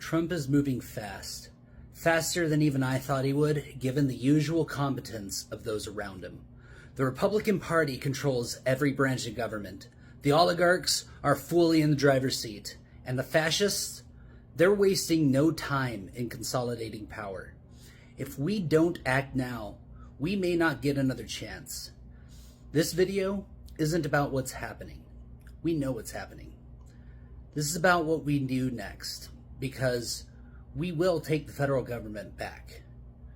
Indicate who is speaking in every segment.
Speaker 1: Trump is moving fast, faster than even I thought he would, given the usual competence of those around him. The Republican Party controls every branch of government. The oligarchs are fully in the driver's seat, and the fascists, they're wasting no time in consolidating power. If we don't act now, we may not get another chance. This video isn't about what's happening. We know what's happening. This is about what we do next, because we will take the federal government back.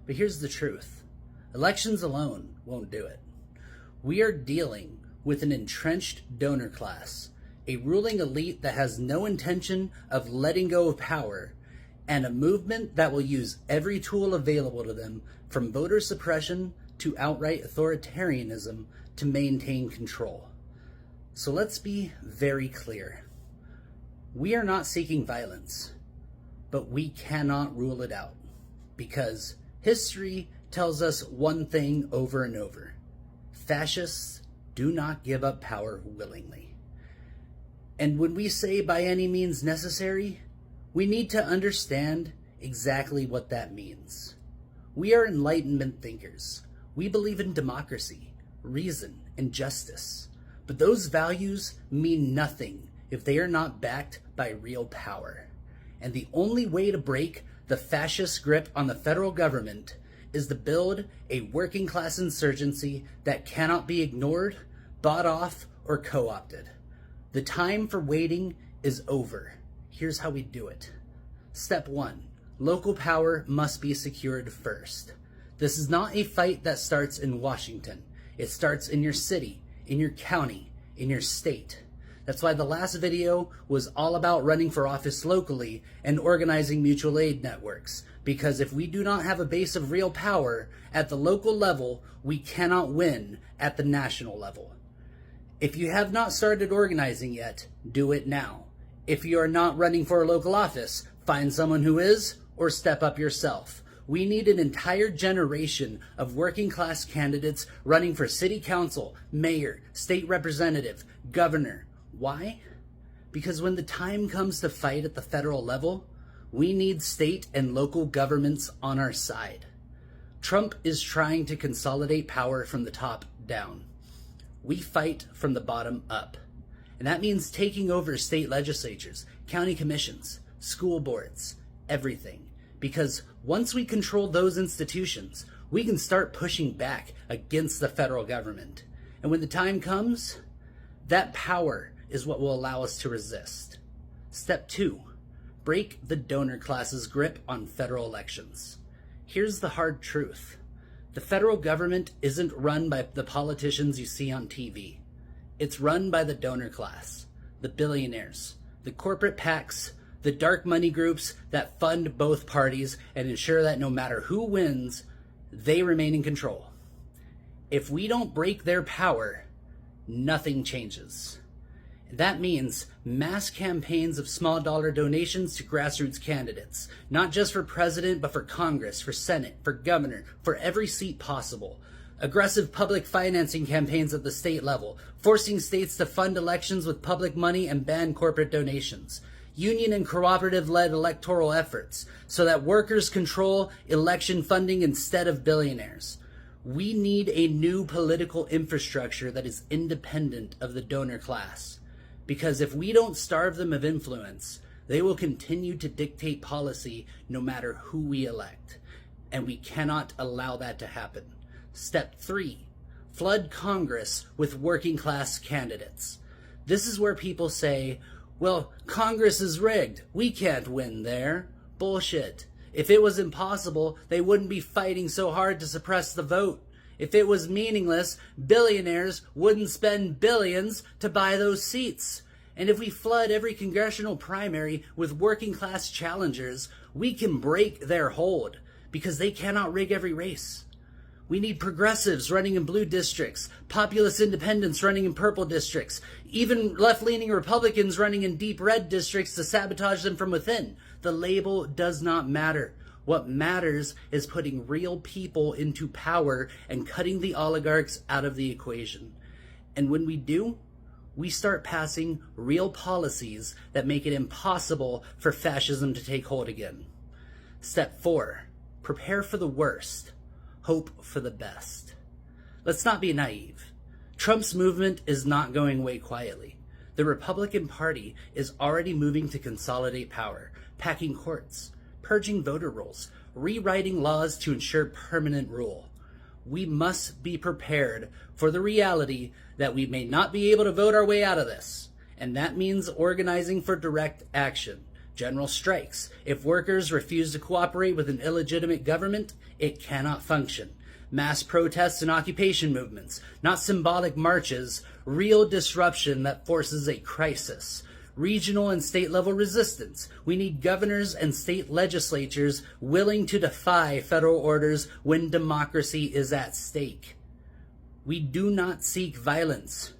Speaker 1: But here's the truth. Elections alone won't do it. We are dealing with an entrenched donor class, a ruling elite that has no intention of letting go of power, and a movement that will use every tool available to them, from voter suppression to outright authoritarianism, to maintain control. So let's be very clear. We are not seeking violence, but we cannot rule it out, because history tells us one thing over and over. Fascists do not give up power willingly. And when we say by any means necessary, we need to understand exactly what that means. We are Enlightenment thinkers. We believe in democracy, reason, and justice. But those values mean nothing if they are not backed by real power. And the only way to break the fascist grip on the federal government is to build a working class insurgency that cannot be ignored, bought off, or co-opted. The time for waiting is over. Here's how we do it. Step 1. Local power must be secured first. This is not a fight that starts in Washington. It starts in your city, in your county, in your state. That's why the last video was all about running for office locally and organizing mutual aid networks. Because if we do not have a base of real power at the local level, we cannot win at the national level. If you have not started organizing yet, do it now. If you are not running for a local office, find someone who is, or step up yourself. We need an entire generation of working class candidates running for city council, mayor, state representative, governor. Why? Because when the time comes to fight at the federal level, we need state and local governments on our side. Trump is trying to consolidate power from the top down. We fight from the bottom up. And that means taking over state legislatures, county commissions, school boards, everything. Because once we control those institutions, we can start pushing back against the federal government. And when the time comes, that power is what will allow us to resist. Step 2. Break the donor class's grip on federal elections. Here's the hard truth. The federal government isn't run by the politicians you see on TV. It's run by the donor class, the billionaires, the corporate PACs, the dark money groups that fund both parties and ensure that no matter who wins, they remain in control. If we don't break their power, nothing changes. That means mass campaigns of small dollar donations to grassroots candidates, not just for president, but for Congress, for Senate, for governor, for every seat possible. Aggressive public financing campaigns at the state level, forcing states to fund elections with public money and ban corporate donations. Union and cooperative-led electoral efforts so that workers control election funding instead of billionaires. We need a new political infrastructure that is independent of the donor class. Because if we don't starve them of influence, they will continue to dictate policy no matter who we elect. And we cannot allow that to happen. Step 3. Flood Congress with working class candidates. This is where people say, well, Congress is rigged. We can't win there. Bullshit. If it was impossible, they wouldn't be fighting so hard to suppress the vote. If it was meaningless, billionaires wouldn't spend billions to buy those seats. And if we flood every congressional primary with working class challengers, we can break their hold, because they cannot rig every race. We need progressives running in blue districts, populist independents running in purple districts, even left-leaning Republicans running in deep red districts to sabotage them from within. The label does not matter. What matters is putting real people into power and cutting the oligarchs out of the equation. And when we do, we start passing real policies that make it impossible for fascism to take hold again. Step 4. Prepare for the worst. Hope for the best. Let's not be naive. Trump's movement is not going away quietly. The Republican Party is already moving to consolidate power, packing courts, purging voter rolls, rewriting laws to ensure permanent rule. We must be prepared for the reality that we may not be able to vote our way out of this. And that means organizing for direct action, general strikes. If workers refuse to cooperate with an illegitimate government, it cannot function. Mass protests and occupation movements, not symbolic marches, real disruption that forces a crisis. Regional and state level resistance. We need governors and state legislatures willing to defy federal orders when democracy is at stake. We do not seek violence,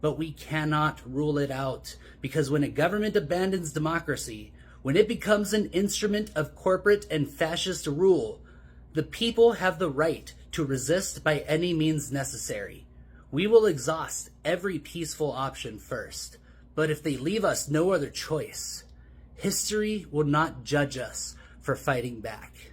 Speaker 1: but we cannot rule it out, because when a government abandons democracy, when it becomes an instrument of corporate and fascist rule, the people have the right to resist by any means necessary. We will exhaust every peaceful option first. But if they leave us no other choice, history will not judge us for fighting back.